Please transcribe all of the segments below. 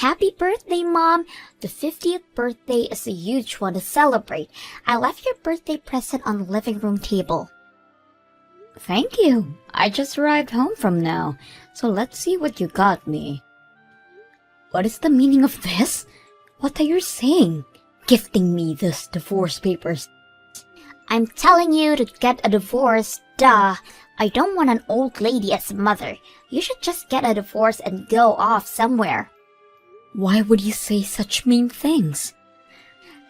Happy birthday, Mom! The 50th birthday is a huge one to celebrate. I left your birthday present on the living room table. Thank you. I just arrived home from now, so let's see what you got me. What is the meaning of this? What are you saying? Gifting me this divorce papers. I'm telling you to get a divorce, duh. I don't want an old lady as a mother. You should just get a divorce and go off somewhere. Why would you say such mean things?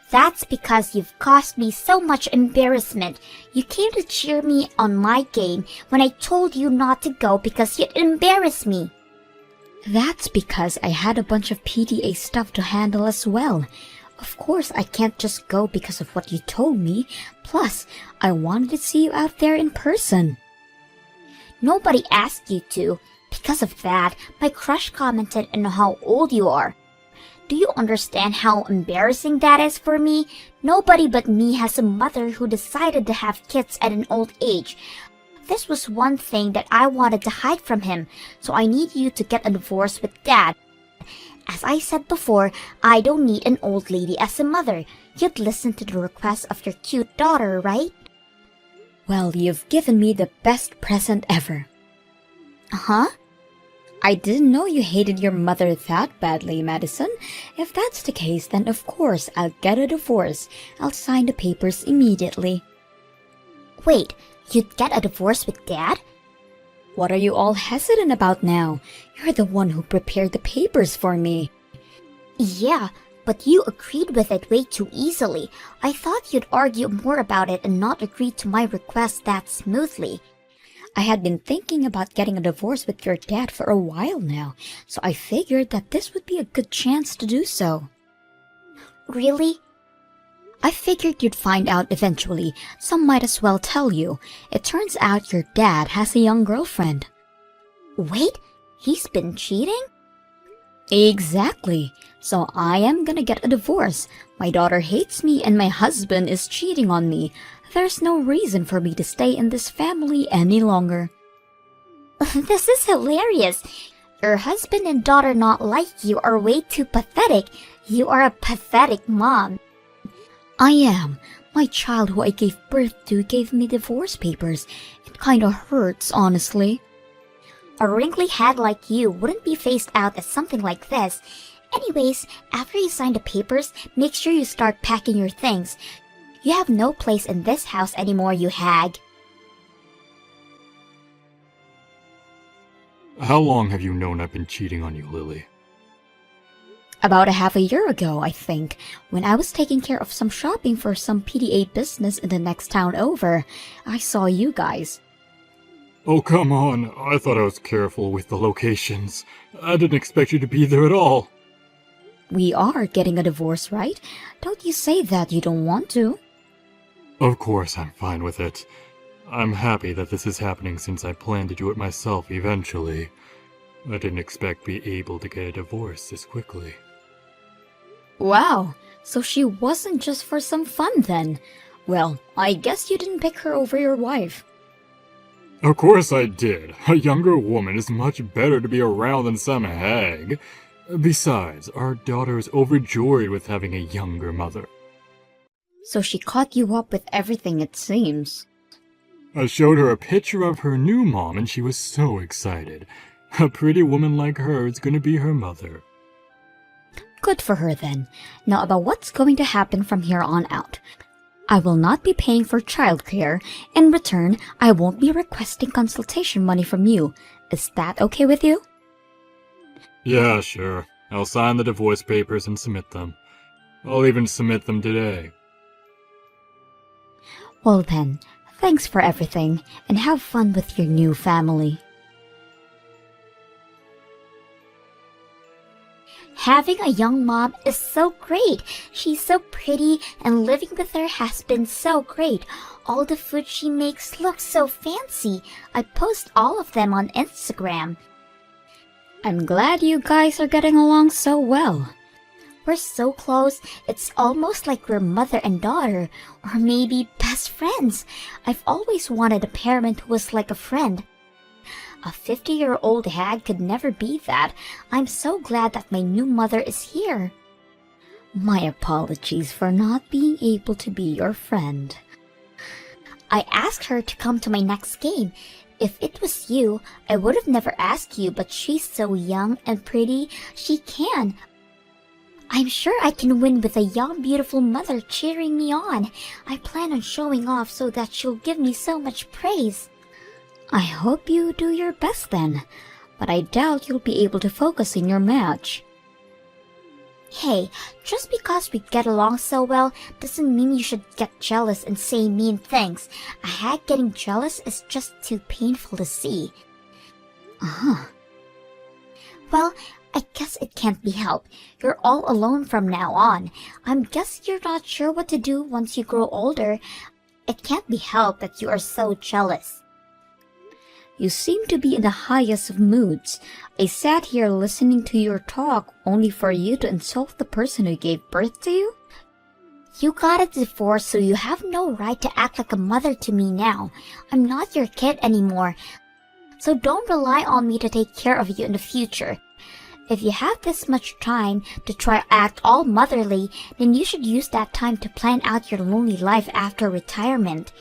That's because you've caused me so much embarrassment. You came to cheer me on my game when I told you not to go because you'd embarrass me. That's because I had a bunch of PTA stuff to handle as well. Of course, I can't just go because of what you told me. Plus, I wanted to see you out there in person. Nobody asked you to. Because of that, my crush commented on how old you are. Do you understand how embarrassing that is for me? Nobody but me has a mother who decided to have kids at an old age. This was one thing that I wanted to hide from him, so I need you to get a divorce with Dad. As I said before, I don't need an old lady as a mother. You'd listen to the request of your cute daughter, right? Well, you've given me the best present ever. Huh? I didn't know you hated your mother that badly, Madison. If that's the case, then of course I'll get a divorce. I'll sign the papers immediately. Wait, you'd get a divorce with Dad? What are you all hesitant about now? You're the one who prepared the papers for me. Yeah, but you agreed with it way too easily. I thought you'd argue more about it and not agree to my request that smoothly. I had been thinking about getting a divorce with your dad for a while now, so I figured that this would be a good chance to do so. Really? I figured you'd find out eventually, so might as well tell you. It turns out your dad has a young girlfriend. Wait, he's been cheating? Exactly. So I am gonna get a divorce. My daughter hates me and my husband is cheating on me. There's no reason for me to stay in this family any longer. This is hilarious. Your husband and daughter not like you are way too pathetic. You are a pathetic mom. I am. My child who I gave birth to gave me divorce papers. It kinda hurts, honestly. A wrinkly head like you wouldn't be phased out as something like this. Anyways, after you sign the papers, make sure you start packing your things. You have no place in this house anymore, you hag. How long have you known I've been cheating on you, Lily? About a half a year ago, I think, when I was taking care of some shopping for some PDA business in the next town over, I saw you guys. Oh, come on. I thought I was careful with the locations. I didn't expect you to be there at all. We are getting a divorce, right? Don't you say that you don't want to. Of course I'm fine with it. I'm happy that this is happening since I plan to do it myself eventually. I didn't expect to be able to get a divorce this quickly. Wow, so she wasn't just for some fun then. Well, I guess you didn't pick her over your wife. Of course I did. A younger woman is much better to be around than some hag. Besides, our daughter is overjoyed with having a younger mother. So she caught you up with everything, it seems. I showed her a picture of her new mom and she was so excited. A pretty woman like her is going to be her mother. Good for her then. Now about what's going to happen from here on out. I will not be paying for childcare. In return, I won't be requesting consultation money from you. Is that okay with you? Yeah, sure. I'll sign the divorce papers and submit them. I'll even submit them today. Well then, thanks for everything, and have fun with your new family. Having a young mom is so great. She's so pretty, and living with her has been so great. All the food she makes looks so fancy. I post all of them on Instagram. I'm glad you guys are getting along so well. We're so close, it's almost like we're mother and daughter, or maybe best friends. I've always wanted a parent who was like a friend. A 50-year-old hag could never be that. I'm so glad that my new mother is here. My apologies for not being able to be your friend. I asked her to come to my next game. If it was you, I would have never asked you, but she's so young and pretty, she can. I'm sure I can win with a young, beautiful mother cheering me on. I plan on showing off so that she'll give me so much praise. I hope you do your best then, but I doubt you'll be able to focus in your match. Hey, just because we get along so well doesn't mean you should get jealous and say mean things. A hag getting jealous is just too painful to see. Uh-huh. Well, I guess it can't be helped. You're all alone from now on. I'm guess you're not sure what to do once you grow older. It can't be helped that you are so jealous. You seem to be in the highest of moods. I sat here listening to your talk only for you to insult the person who gave birth to you? You got a divorce, so you have no right to act like a mother to me now. I'm not your kid anymore. So don't rely on me to take care of you in the future. If you have this much time to try act all motherly, then you should use that time to plan out your lonely life after retirement.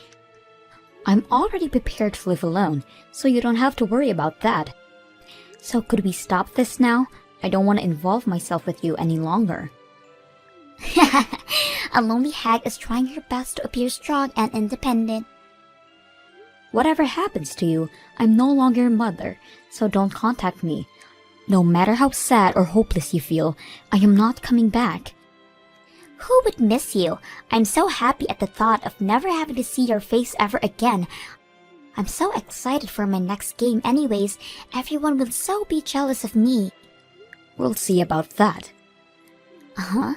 I'm already prepared to live alone, so you don't have to worry about that. So could we stop this now? I don't want to involve myself with you any longer. A lonely hag is trying her best to appear strong and independent. Whatever happens to you, I'm no longer your mother, so don't contact me. No matter how sad or hopeless you feel, I am not coming back. Who would miss you? I'm so happy at the thought of never having to see your face ever again. I'm so excited for my next game anyways. Everyone will so be jealous of me. We'll see about that. Uh-huh.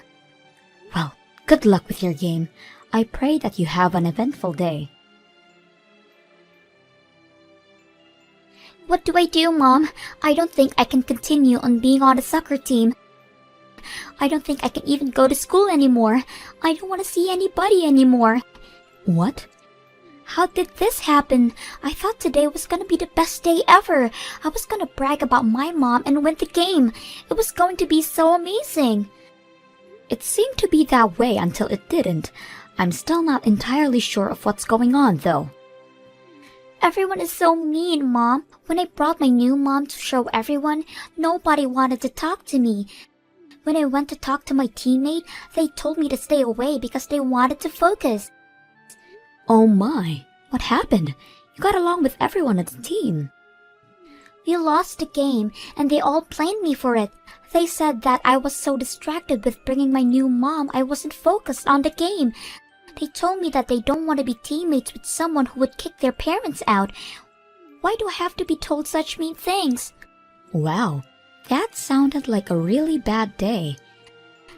Well, good luck with your game. I pray that you have an eventful day. What do I do, Mom? I don't think I can continue on being on the soccer team. I don't think I can even go to school anymore. I don't want to see anybody anymore. What? How did this happen? I thought today was gonna be the best day ever. I was gonna brag about my mom and win the game. It was going to be so amazing. It seemed to be that way until it didn't. I'm still not entirely sure of what's going on, though. Everyone is so mean, Mom. When I brought my new mom to show everyone, nobody wanted to talk to me. When I went to talk to my teammate, they told me to stay away because they wanted to focus. Oh my, what happened? You got along with everyone at the team. We lost the game, and they all blamed me for it. They said that I was so distracted with bringing my new mom, I wasn't focused on the game. They told me that they don't want to be teammates with someone who would kick their parents out. Why do I have to be told such mean things? Wow, that sounded like a really bad day.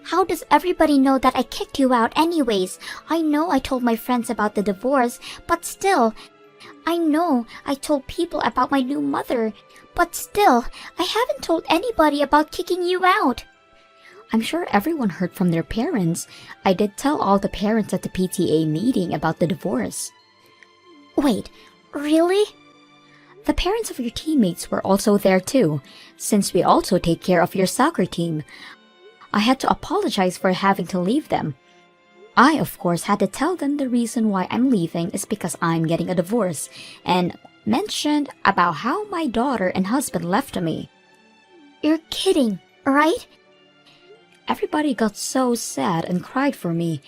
How does everybody know that I kicked you out anyways? I know I told my friends about the divorce, but still. I know I told people about my new mother, but still, I haven't told anybody about kicking you out. I'm sure everyone heard from their parents. I did tell all the parents at the PTA meeting about the divorce. Wait, really? The parents of your teammates were also there too, since we also take care of your soccer team. I had to apologize for having to leave them. I, of course, had to tell them the reason why I'm leaving is because I'm getting a divorce, and mentioned about how my daughter and husband left me. You're kidding, right? Everybody got so sad and cried for me.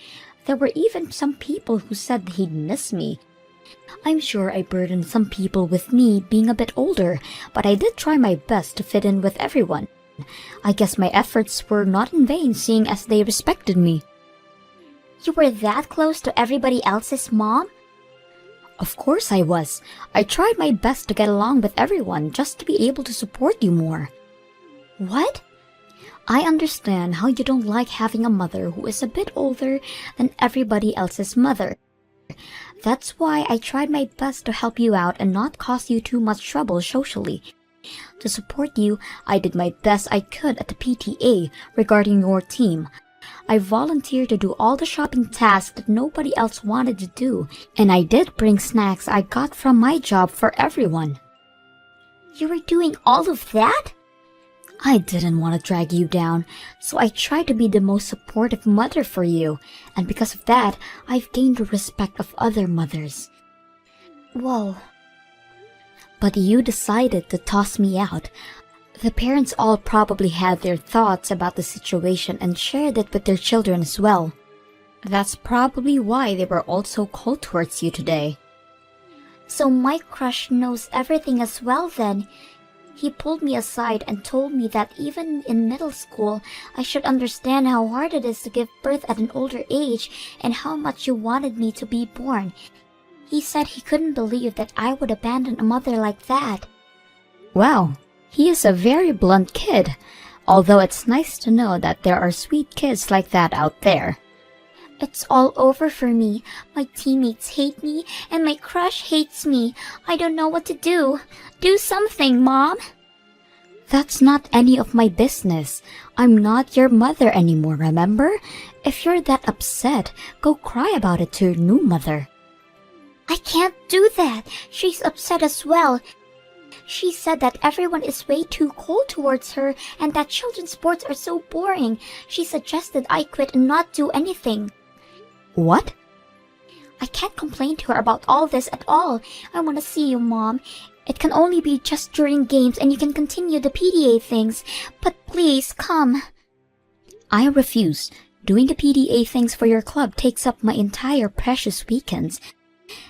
There were even some people who said he'd miss me. I'm sure I burdened some people with me being a bit older, but I did try my best to fit in with everyone. I guess my efforts were not in vain, seeing as they respected me. You were that close to everybody else's mom? Of course I was. I tried my best to get along with everyone just to be able to support you more. What? I understand how you don't like having a mother who is a bit older than everybody else's mother. That's why I tried my best to help you out and not cause you too much trouble socially. To support you, I did my best I could at the PTA regarding your team. I volunteered to do all the shopping tasks that nobody else wanted to do, and I did bring snacks I got from my job for everyone. You were doing all of that? I didn't want to drag you down, so I tried to be the most supportive mother for you, and because of that, I've gained the respect of other mothers. Whoa. But you decided to toss me out. The parents all probably had their thoughts about the situation and shared it with their children as well. That's probably why they were all so cold towards you today. So my crush knows everything as well then. He pulled me aside and told me that even in middle school, I should understand how hard it is to give birth at an older age and how much you wanted me to be born. He said he couldn't believe that I would abandon a mother like that. Wow, he is a very blunt kid, although it's nice to know that there are sweet kids like that out there. It's all over for me. My teammates hate me, and my crush hates me. I don't know what to do. Do something, Mom. That's not any of my business. I'm not your mother anymore, remember? If you're that upset, go cry about it to your new mother. I can't do that. She's upset as well. She said that everyone is way too cold towards her and that children's sports are so boring. She suggested I quit and not do anything. What? I can't complain to her about all this at all. I want to see you, Mom. It can only be just during games and you can continue the PDA things. But please, come. I refuse. Doing the PDA things for your club takes up my entire precious weekends.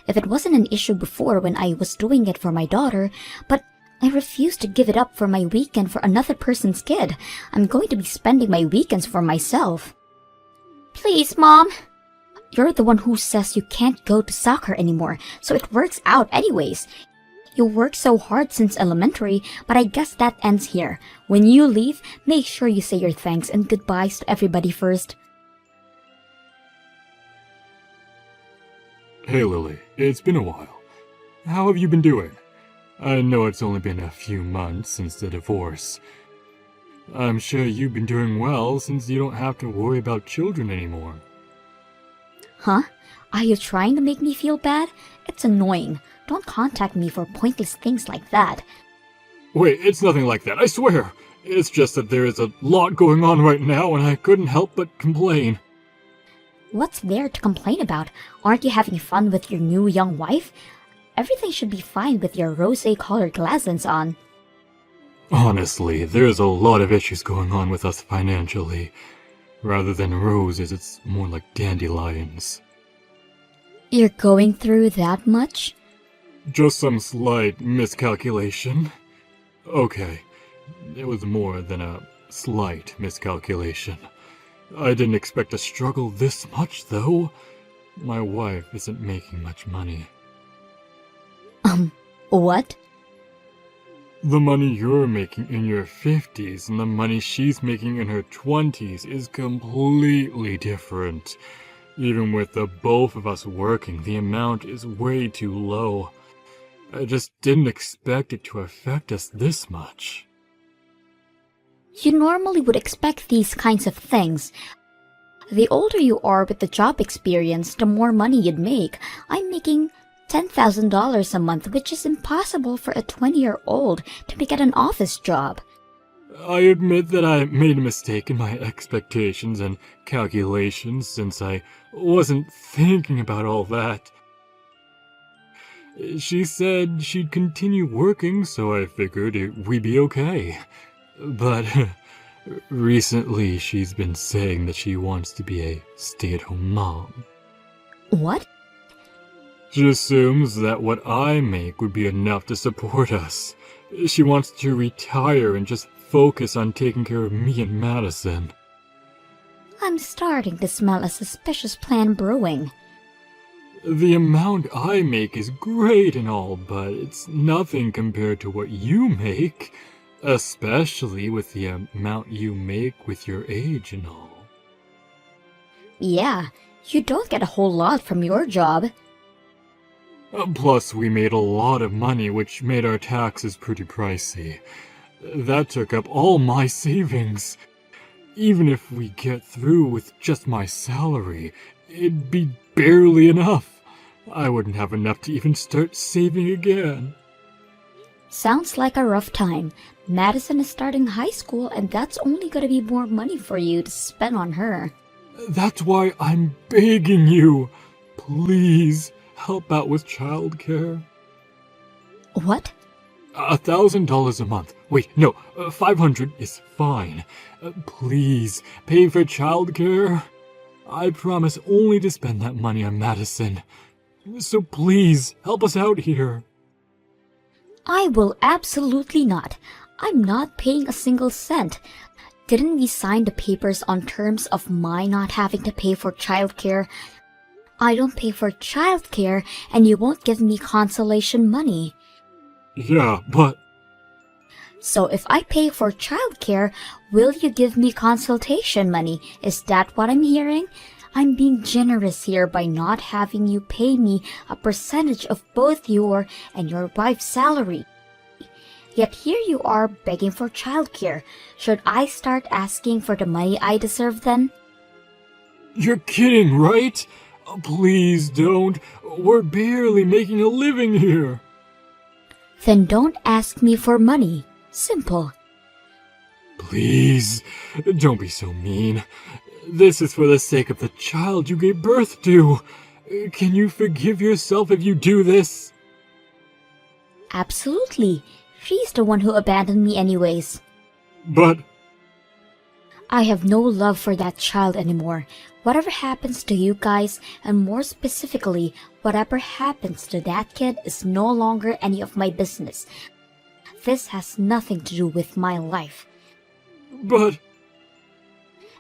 If it wasn't an issue before when I was doing it for my daughter, but I refuse to give it up for my weekend for another person's kid. I'm going to be spending my weekends for myself. Please, Mom. You're the one who says you can't go to soccer anymore, so it works out anyways. You worked so hard since elementary, but I guess that ends here. When you leave, make sure you say your thanks and goodbyes to everybody first. Hey Lily, it's been a while. How have you been doing? I know it's only been a few months since the divorce. I'm sure you've been doing well since you don't have to worry about children anymore. Huh? Are you trying to make me feel bad? It's annoying. Don't contact me for pointless things like that. Wait, it's nothing like that, I swear! It's just that there is a lot going on right now and I couldn't help but complain. What's there to complain about? Aren't you having fun with your new young wife? Everything should be fine with your rosé-colored glasses on. Honestly, there's a lot of issues going on with us financially. Rather than roses, it's more like dandelions. You're going through that much? Just some slight miscalculation. Okay, it was more than a slight miscalculation. I didn't expect to struggle this much, though. My wife isn't making much money. What? The money you're making in your 50s and the money she's making in her 20s is completely different. Even with the both of us working, the amount is way too low. I just didn't expect it to affect us this much. You normally would expect these kinds of things. The older you are with the job experience, the more money you'd make. I'm making $10,000 a month, which is impossible for a 20-year-old to make at an office job. I admit that I made a mistake in my expectations and calculations since I wasn't thinking about all that. She said she'd continue working, so I figured we'd be okay. But recently she's been saying that she wants to be a stay-at-home mom. What? She assumes that what I make would be enough to support us. She wants to retire and just focus on taking care of me and Madison. I'm starting to smell a suspicious plan brewing. The amount I make is great and all, but it's nothing compared to what you make. Especially with the amount you make with your age and all. Yeah, you don't get a whole lot from your job. Plus, we made a lot of money, which made our taxes pretty pricey. That took up all my savings. Even if we get through with just my salary, it'd be barely enough. I wouldn't have enough to even start saving again. Sounds like a rough time. Madison is starting high school, and that's only gonna be more money for you to spend on her. That's why I'm begging you. Please help out with childcare. What? $1,000 a month. Wait, no, 500 is fine. Please pay for childcare. I promise only to spend that money on Madison. So please help us out here. I will absolutely not. I'm not paying a single cent. Didn't we sign the papers on terms of my not having to pay for childcare? I don't pay for childcare, and you won't give me consolation money. Yeah, but So if I pay for childcare, will you give me consultation money? Is that what I'm hearing? I'm being generous here by not having you pay me a percentage of both your and your wife's salary. Yet here you are begging for childcare. Should I start asking for the money I deserve then? you're kidding, right? Please don't. We're barely making a living here. Then don't ask me for money. Simple. Please, don't be so mean. This is for the sake of the child you gave birth to. Can you forgive yourself if you do this? Absolutely. She's the one who abandoned me anyways. But I have no love for that child anymore. Whatever happens to you guys, and more specifically, whatever happens to that kid is no longer any of my business. This has nothing to do with my life. But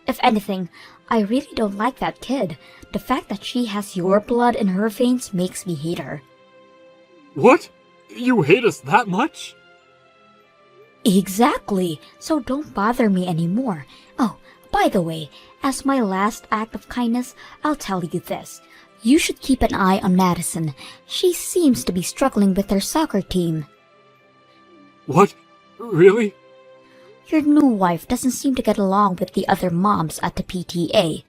If anything, I really don't like that kid. The fact that she has your blood in her veins makes me hate her. what? You hate us that much? Exactly, so don't bother me anymore. Oh, by the way, as my last act of kindness, I'll tell you this. You should keep an eye on Madison. She seems to be struggling with her soccer team. What? Really? Your new wife doesn't seem to get along with the other moms at the PTA.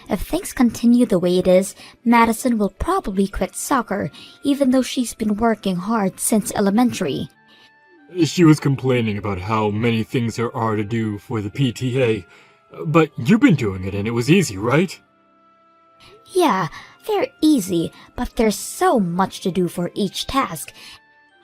If things continue the way it is, Madison will probably quit soccer, even though she's been working hard since elementary. She was complaining about how many things there are to do for the PTA. But you've been doing it and it was easy, right? Yeah, they're easy, but there's so much to do for each task.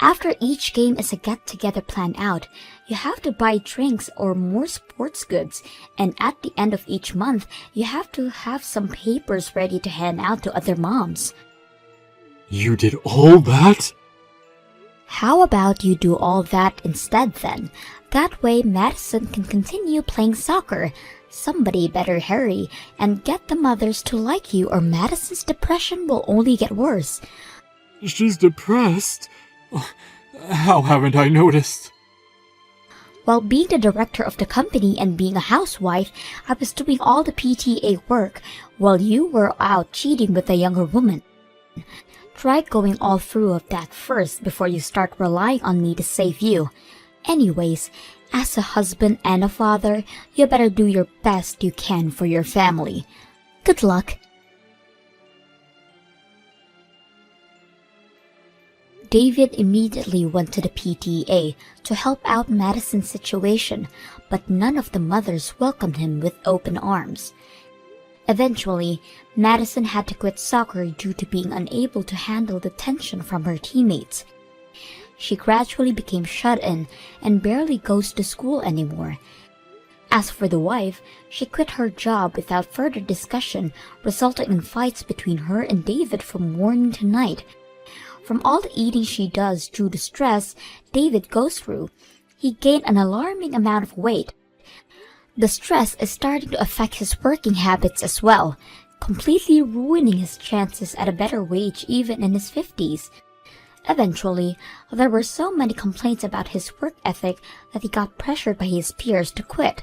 After each game is a get-together planned out, you have to buy drinks or more sports goods, and at the end of each month, you have to have some papers ready to hand out to other moms. You did all that? How about you do all that instead then? That way Madison can continue playing soccer. Somebody better hurry and get the mothers to like you, or Madison's depression will only get worse. She's depressed? How haven't I noticed? While being the director of the company and being a housewife, I was doing all the PTA work while you were out cheating with a younger woman. Try going all through of that first before you start relying on me to save you. Anyways, as a husband and a father, you better do your best you can for your family. Good luck. David immediately went to the PTA to help out Madison's situation, but none of the mothers welcomed him with open arms. Eventually, Madison had to quit soccer due to being unable to handle the tension from her teammates. She gradually became shut in and barely goes to school anymore. As for the wife, she quit her job without further discussion, resulting in fights between her and David from morning to night. From all the eating she does due to stress David goes through, he gained an alarming amount of weight. The stress is starting to affect his working habits as well, completely ruining his chances at a better wage even in his 50s. Eventually, there were so many complaints about his work ethic that he got pressured by his peers to quit.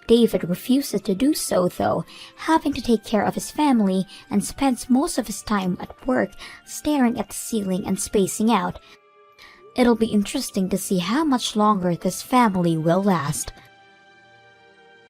David refuses to do so though, having to take care of his family and spends most of his time at work staring at the ceiling and spacing out. It'll be interesting to see how much longer this family will last.